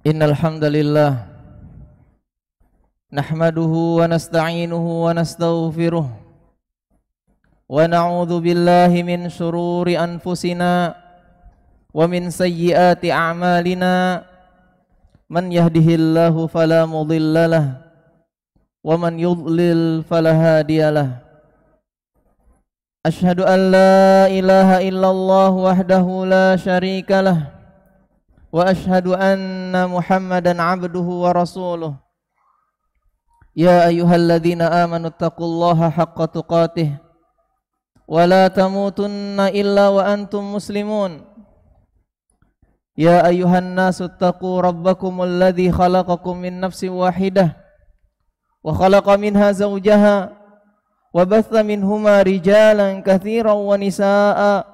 Innal hamdalillah nahmaduhu wa nasta'inuhu wa nastaghfiruh wa na'udzu billahi min shururi anfusina wa min sayyiati a'malina man yahdihillahu fala mudhillalah wa man yudlil fala hadiyalah. Ashhadu an la ilaha illallah wahdahu la syarikalah wa ashhadu anna Muhammadan abduhu wa rasuluh. Ya ayyuhalladzina amanu taqullaha haqqa tuqatih wa la tamutunna illa wa antum muslimun. Ya ayyuhan nasu taqu rabbakumul ladzi khalaqakum min nafsin wahidah wa khalaqa minha zawjaha wa batha minhuma rijalan katsiran wa nisaa'a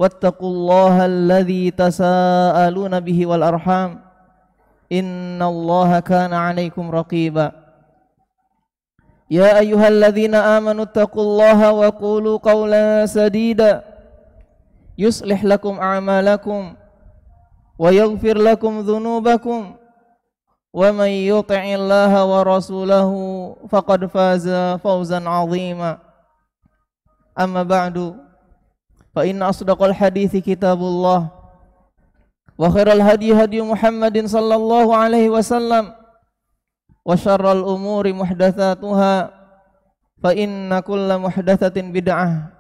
wattaqullaha alladzi tasaaluna bihi wal arham innallaha kana 'alaikum raqiba. Ya ayyuhalladzina amanu taqullaha wa qulu qawlan sadida yuslih lakum a'malakum wa yaghfir lakum dhunubakum wa may yuti'illaha wa rasulahu faqad faza fawzan 'azima. Amma ba'du, fa inna asdaqal hadithi kitabullah wa khairal hadi hadi Muhammadin sallallahu alaihi wasallam wa syarral umuri muhdatsatuha fa inna kulla muhdatsatin bid'ah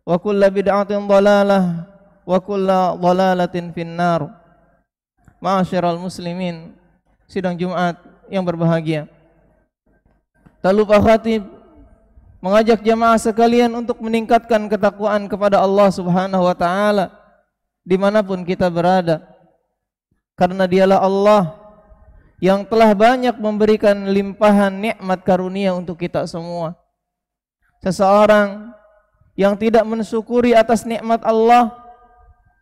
wa kulla bid'atin dhalalah wa kulla dhalalatin finnar. Ma'asyiral muslimin, sidang Jumat yang berbahagia, tak lupa khatib mengajak jamaah sekalian untuk meningkatkan ketakwaan kepada Allah Subhanahu wa taala dimanapun kita berada, karena dialah Allah yang telah banyak memberikan limpahan nikmat karunia untuk kita semua. Seseorang yang tidak mensyukuri atas nikmat Allah,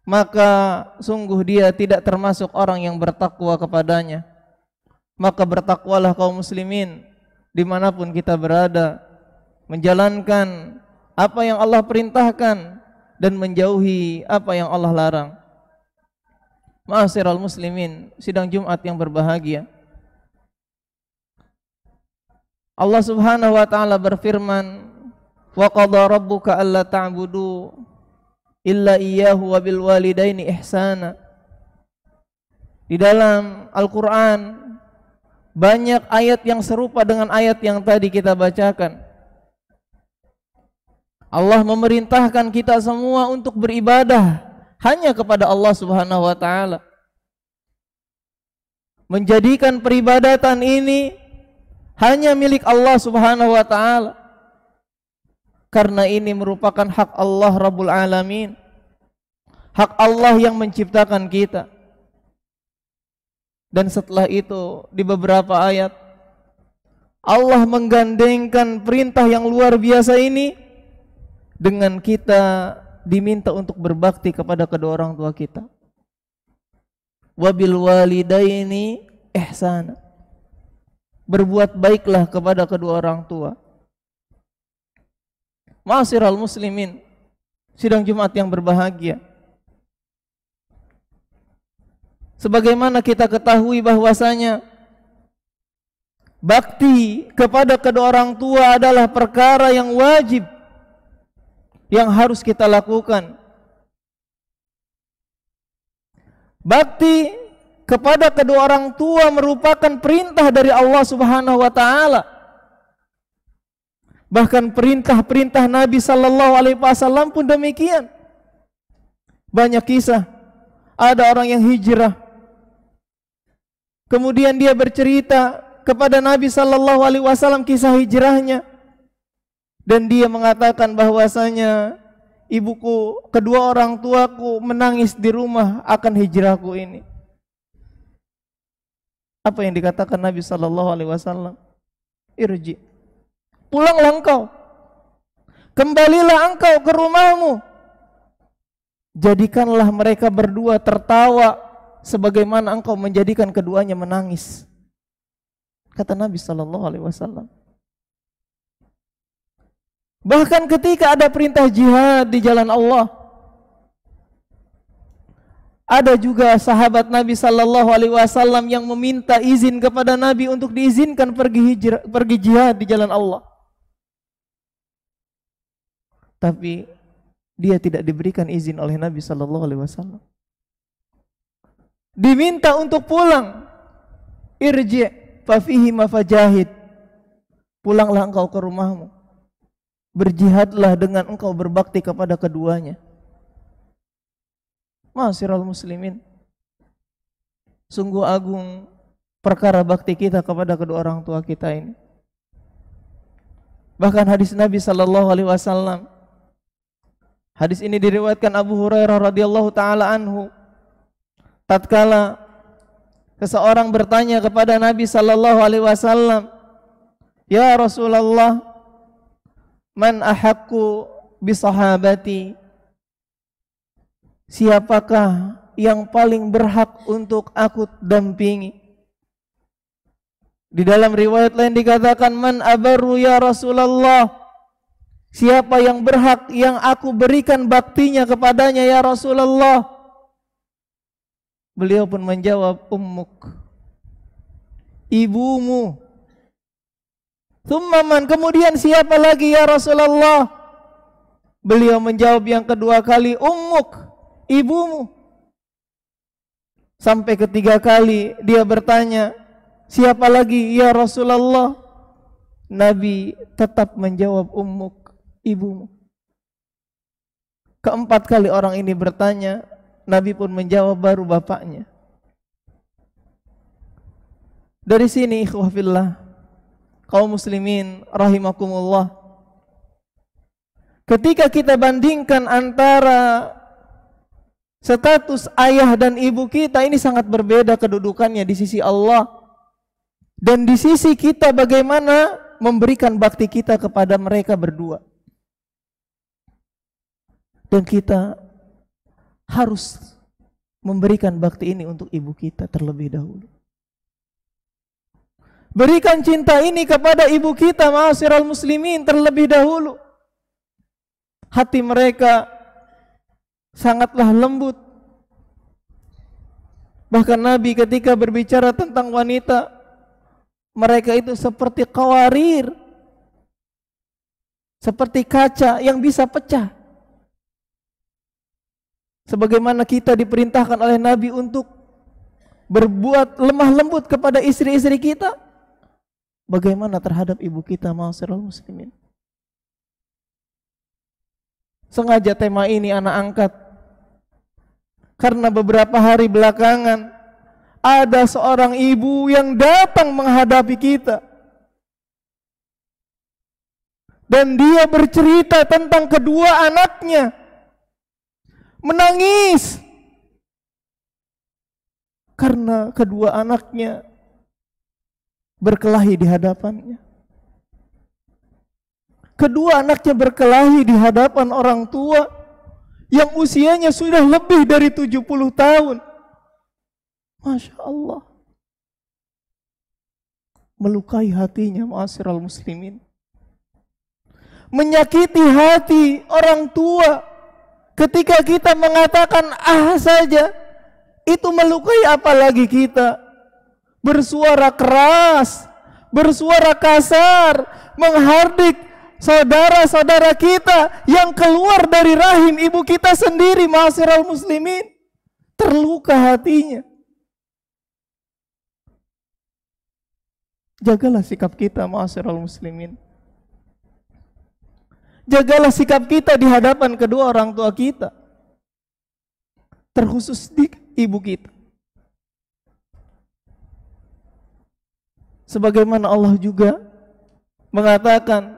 maka sungguh dia tidak termasuk orang yang bertakwa kepadanya. Maka bertakwalah kaum muslimin dimanapun kita berada, menjalankan apa yang Allah perintahkan dan menjauhi apa yang Allah larang. Ma'asyiral muslimin, sidang Jumat yang berbahagia, Allah Subhanahu wa taala berfirman, wa qadha rabbuka alla ta'budu illa iyyahu wa bil walidaini ihsana. Di dalam Al-Qur'an banyak ayat yang serupa dengan ayat yang tadi kita bacakan. Allah memerintahkan kita semua untuk beribadah hanya kepada Allah Subhanahu wa taala. Menjadikan peribadatan ini hanya milik Allah Subhanahu wa taala. Karena ini merupakan hak Allah Rabbul Alamin. Hak Allah yang menciptakan kita. Dan setelah itu di beberapa ayat Allah menggandengkan perintah yang luar biasa ini dengan kita diminta untuk berbakti kepada kedua orang tua kita. Wabil walidaini ihsana. Berbuat baiklah kepada kedua orang tua. Ma'asyiral muslimin, sidang Jumat yang berbahagia, sebagaimana kita ketahui bahwasanya bakti kepada kedua orang tua adalah perkara yang wajib yang harus kita lakukan. Bakti kepada kedua orang tua merupakan perintah dari Allah Subhanahu wa taala. Bahkan perintah-perintah Nabi sallallahu alaihi wasallam pun demikian. Banyak kisah, ada orang yang hijrah, kemudian dia bercerita kepada Nabi sallallahu alaihi wasallam kisah hijrahnya. Dan dia mengatakan bahwasanya ibuku, kedua orang tuaku menangis di rumah akan hijrahku ini. Apa yang dikatakan Nabi sallallahu alaihi wasallam? Irji. Pulanglah engkau. Kembalilah engkau ke rumahmu. Jadikanlah mereka berdua tertawa sebagaimana engkau menjadikan keduanya menangis. Kata Nabi sallallahu alaihi wasallam. Bahkan ketika ada perintah jihad di jalan Allah, Ada juga sahabat Nabi sallallahu alaihi wasallam yang meminta izin kepada Nabi untuk diizinkan pergi jihad di jalan Allah. Tapi dia tidak diberikan izin oleh Nabi sallallahu alaihi wasallam. Diminta untuk pulang. Irji' fa fihi ma fajahid. Pulanglah engkau ke rumahmu. Berjihadlah dengan engkau berbakti kepada keduanya. Ma'asyiral muslimin, sungguh agung perkara bakti kita kepada kedua orang tua kita ini. Bahkan hadis Nabi sallallahu alaihi wasallam, hadis ini diriwayatkan Abu Hurairah radhiyallahu taala anhu, tatkala seseorang bertanya kepada Nabi sallallahu alaihi wasallam, "Ya Rasulullah, man ahaqqu bi sahabati?" Siapakah yang paling berhak untuk aku dampingi? Di dalam riwayat lain dikatakan, man abaru ya Rasulullah. Siapa yang berhak yang aku berikan baktinya kepadanya ya Rasulullah? Beliau pun menjawab, ummuk, ibumu. Thumma man, kemudian siapa lagi ya Rasulullah? Beliau menjawab yang kedua kali, ummuk, ibumu. Sampai ketiga kali dia bertanya, siapa lagi ya Rasulullah? Nabi tetap menjawab, ummuk, ibumu. Keempat kali orang ini bertanya, Nabi pun menjawab, baru bapaknya. Dari sini ikhwah fillah, kaum muslimin rahimakumullah, ketika kita bandingkan antara status ayah dan ibu kita, ini sangat berbeda kedudukannya di sisi Allah. Dan di sisi kita bagaimana memberikan bakti kita kepada mereka berdua. Dan kita harus memberikan bakti ini untuk ibu kita terlebih dahulu. Berikan cinta ini kepada ibu kita, ma'asyiral muslimin, terlebih dahulu. Hati mereka sangatlah lembut. Bahkan Nabi ketika berbicara tentang wanita, mereka itu seperti qawarir, seperti kaca yang bisa pecah. Sebagaimana kita diperintahkan oleh Nabi untuk berbuat lemah lembut kepada istri-istri kita, bagaimana terhadap ibu kita, ma'asyiral muslimin. Sengaja tema ini anak angkat karena beberapa hari belakangan ada seorang ibu yang datang menghadapi kita. Dan dia bercerita tentang kedua anaknya. Menangis. Karena kedua anaknya berkelahi di hadapannya. Kedua anaknya berkelahi di hadapan orang tua yang usianya sudah lebih dari 70 tahun. Masya Allah. Melukai hatinya, ma'asyiral muslimin. Menyakiti hati orang tua. Ketika kita mengatakan ah saja, itu melukai apalagi kita. Bersuara keras, bersuara kasar, menghardik saudara-saudara kita yang keluar dari rahim ibu kita sendiri, ma'asyiral muslimin. Terluka hatinya. Jagalah sikap kita, ma'asyiral muslimin. Jagalah sikap kita di hadapan kedua orang tua kita, terkhusus di ibu kita. Sebagaimana Allah juga mengatakan,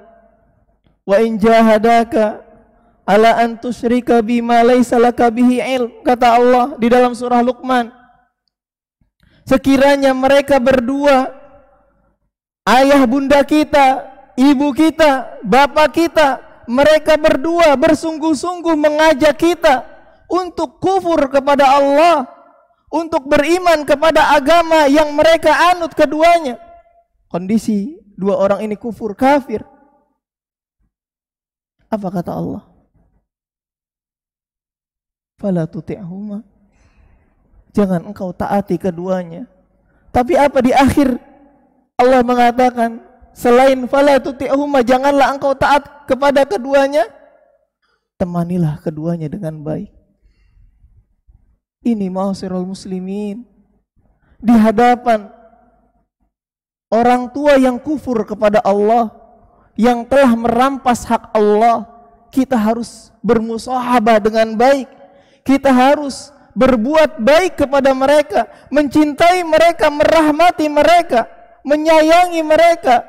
wa in jahadaka ala an tusyrika bima laysa laka bihi ilm, kata Allah di dalam surah Luqman, sekiranya mereka berdua, ayah bunda kita, ibu kita, bapak kita, mereka berdua bersungguh-sungguh mengajak kita untuk kufur kepada Allah, untuk beriman kepada agama yang mereka anut keduanya. Kondisi dua orang ini kufur, kafir. Apa kata Allah? Fala tuti'huma jangan engkau taati keduanya. Tapi apa di akhir Allah mengatakan, selain fala tuti'huma, janganlah engkau taat kepada keduanya, temanilah keduanya dengan baik. Ini ma'asyiral muslimin, di hadapan orang tua yang kufur kepada Allah, yang telah merampas hak Allah, kita harus bermusahabah dengan baik. Kita harus berbuat baik kepada mereka, mencintai mereka, merahmati mereka, menyayangi mereka,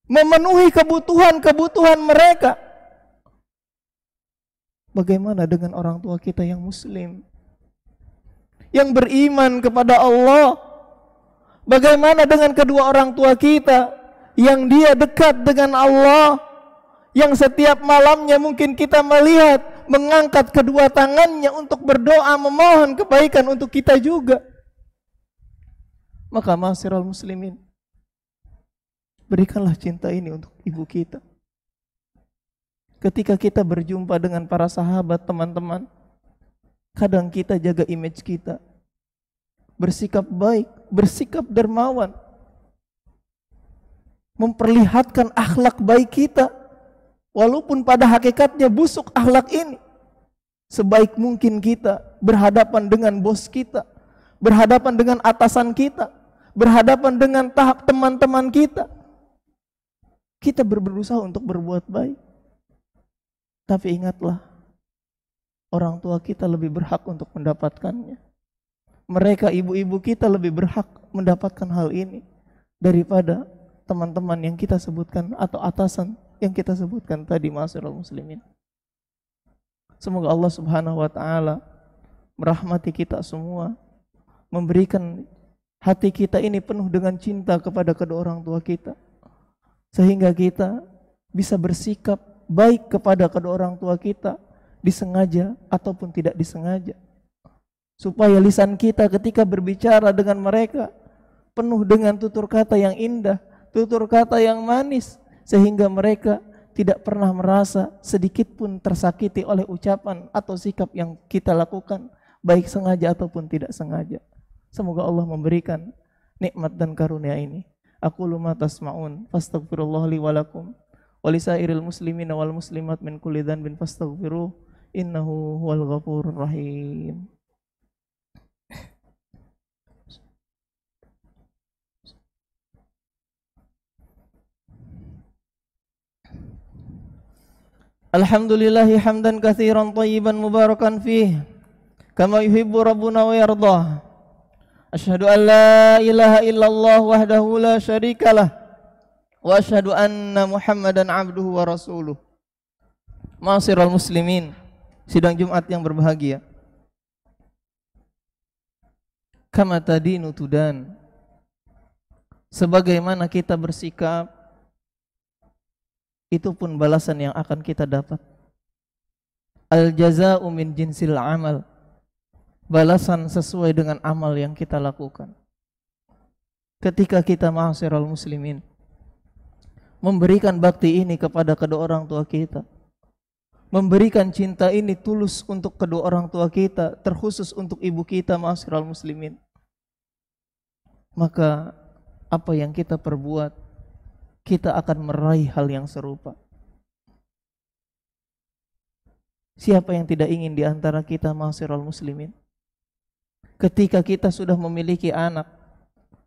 memenuhi kebutuhan-kebutuhan mereka. Bagaimana dengan orang tua kita yang muslim, yang beriman kepada Allah? Bagaimana dengan kedua orang tua kita yang dia dekat dengan Allah, yang setiap malamnya mungkin kita melihat mengangkat kedua tangannya untuk berdoa memohon kebaikan untuk kita juga? Maka ma'asyiral muslimin, berikanlah cinta ini untuk ibu kita. Ketika kita berjumpa dengan para sahabat, teman-teman, kadang kita jaga image kita, bersikap baik, bersikap dermawan, memperlihatkan akhlak baik kita, walaupun pada hakikatnya busuk akhlak ini. Sebaik mungkin kita berhadapan dengan bos kita, berhadapan dengan atasan kita, berhadapan dengan tahap teman-teman kita, kita berusaha untuk berbuat baik. Tapi ingatlah, orang tua kita lebih berhak untuk mendapatkannya. Mereka, ibu-ibu kita, lebih berhak mendapatkan hal ini daripada teman-teman yang kita sebutkan atau atasan yang kita sebutkan tadi, ma'asyiral muslimin. Semoga Allah Subhanahu wa taala merahmati kita semua, memberikan hati kita ini penuh dengan cinta kepada kedua orang tua kita, sehingga kita bisa bersikap baik kepada kedua orang tua kita, disengaja ataupun tidak disengaja, supaya lisan kita ketika berbicara dengan mereka penuh dengan tutur kata yang indah, tutur kata yang manis, sehingga mereka tidak pernah merasa sedikit pun tersakiti oleh ucapan atau sikap yang kita lakukan, baik sengaja ataupun tidak sengaja. Semoga Allah memberikan nikmat dan karunia ini. Aqulu ma tasma'un fastaghfirullah li wa lakum wa lisairil muslimina wal muslimat min kulli dhanbin fastaghfiruh innahu huwal ghafurur rahim. Alhamdulillahi hamdan katsiran thayyiban mubarakan fih kama yuhibbu rabbuna wa yardah. Asyhadu an la ilaha illallah wahdahu la syarikalah wa asyhadu anna Muhammadan abduhu wa rasuluh. Ma'asyiral muslimin, sidang Jumat yang berbahagia. Kama tadinu tudan. Sebagaimana kita bersikap, itu pun balasan yang akan kita dapat. Al jazaa'u min jinsil amal. Balasan sesuai dengan amal yang kita lakukan. Ketika kita, ma'asyiral muslimin, memberikan bakti ini kepada kedua orang tua kita, memberikan cinta ini tulus untuk kedua orang tua kita, terkhusus untuk ibu kita, ma'asyiral muslimin, maka apa yang kita perbuat, kita akan meraih hal yang serupa. Siapa yang tidak ingin di antara kita, ma'asyiral muslimin, ketika kita sudah memiliki anak,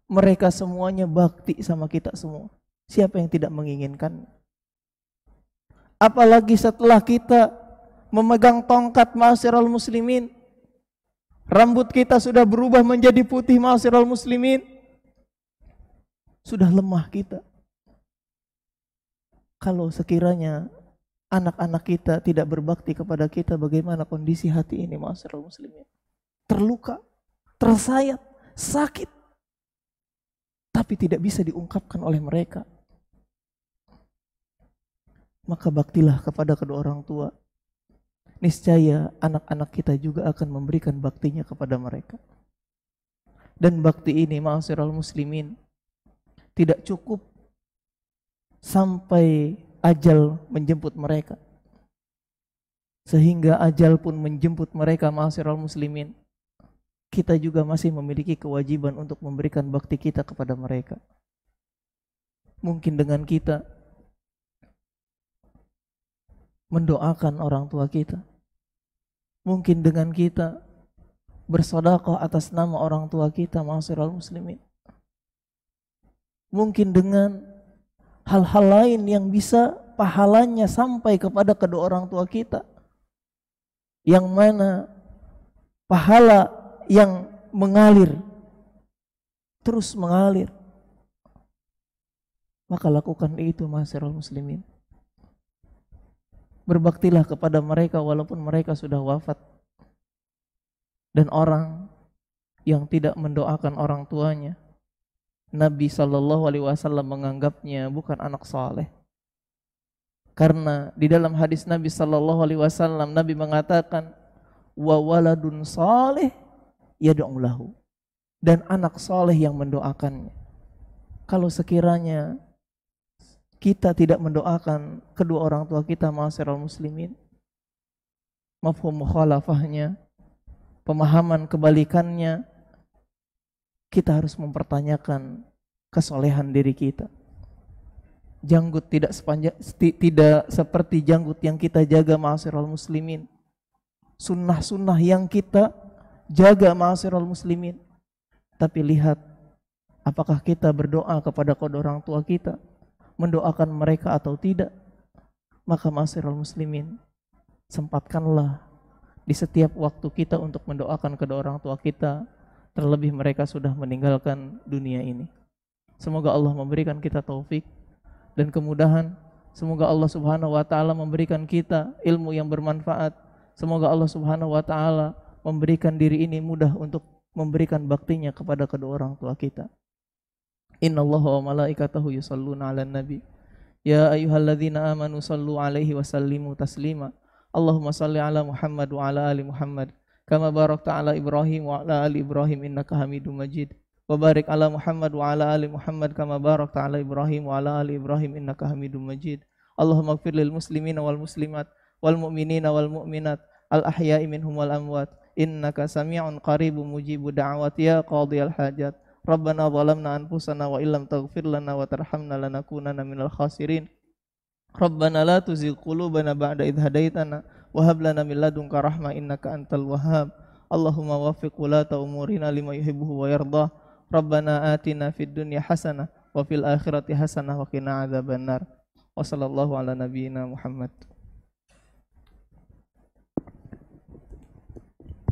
mereka semuanya bakti sama kita semua. Siapa yang tidak menginginkan? Apalagi setelah kita memegang tongkat, ma'asyiral muslimin, rambut kita sudah berubah menjadi putih, ma'asyiral muslimin, sudah lemah kita. Kalau sekiranya anak-anak kita tidak berbakti kepada kita, bagaimana kondisi hati ini, ma'asyiral muslimin? Terluka, tersayat, sakit, tapi tidak bisa diungkapkan oleh mereka. Maka baktilah kepada kedua orang tua. Niscaya anak-anak kita juga akan memberikan baktinya kepada mereka. Dan bakti ini, ma'asyiral muslimin, tidak cukup sampai ajal menjemput mereka. Sehingga ajal pun menjemput mereka, ma'asyiral muslimin, kita juga masih memiliki kewajiban untuk memberikan bakti kita kepada mereka. Mungkin dengan kita mendoakan orang tua kita. Mungkin dengan kita bersedekah atas nama orang tua kita, ma'asyiral muslimin. Mungkin dengan hal-hal lain yang bisa pahalanya sampai kepada kedua orang tua kita, yang mana pahala yang mengalir, terus mengalir. Maka lakukan itu, ma'asyiral muslimin. Berbaktilah kepada mereka walaupun mereka sudah wafat. Dan orang yang tidak mendoakan orang tuanya, Nabi SAW menganggapnya bukan anak saleh. Karena di dalam hadis Nabi SAW, Nabi mengatakan, wa waladun saleh yad'u lahu, dan anak saleh yang mendoakannya. Kalau sekiranya kita tidak mendoakan kedua orang tua kita, ma'asyiral muslimin, mafhum mukhalafahnya, pemahaman kebalikannya, kita harus mempertanyakan kesolehan diri kita. Janggut tidak seperti janggut yang kita jaga, ma'asyiral muslimin. Sunnah-sunnah yang kita jaga, ma'asyiral muslimin. Tapi lihat, apakah kita berdoa kepada kedua orang tua kita, mendoakan mereka atau tidak? Maka ma'asyiral muslimin, sempatkanlah di setiap waktu kita untuk mendoakan kedua orang tua kita, terlebih mereka sudah meninggalkan dunia ini. Semoga Allah memberikan kita taufik dan kemudahan. Semoga Allah Subhanahu wa taala memberikan kita ilmu yang bermanfaat. Semoga Allah Subhanahu wa taala memberikan diri ini mudah untuk memberikan baktinya kepada kedua orang tua kita. Innallaha wa malaikatahu yusholluna 'alan nabi. Ya ayyuhalladzina amanu shallu 'alaihi wa sallimu taslima. Allahumma shalli 'ala Muhammad wa 'ala ali Muhammad kama barakta 'ala Ibrahim wa 'ala ali Ibrahim innaka Hamidum Majid. Wa barik 'ala Muhammad wa 'ala ali Muhammad kama barakta 'ala Ibrahim wa 'ala ali Ibrahim innaka Hamidum Majid. Allahumma ighfir lil muslimina wal muslimat wal mu'minina wal mu'minat al ahya'i minhum wal amwat innaka sami'un qaribun mujibud da'awat ya qadhiyal hajat. Rabbana zalamna anfusana wa illam taghfir lana wa tarhamna lanakunanna minal khasirin. Rabbana la tuzigh qulubana ba'da idh hadaitana wa hab lana min ladunka rahmah innaka antal wahhab. Allahumma waffiq wulata umurina lima yuhibbu wa yardah. Rabbana atina fid dunya hasanah wa fil akhirati hasanah wa qina adzabannar. Wa sallallahu ala nabiyyina Muhammad.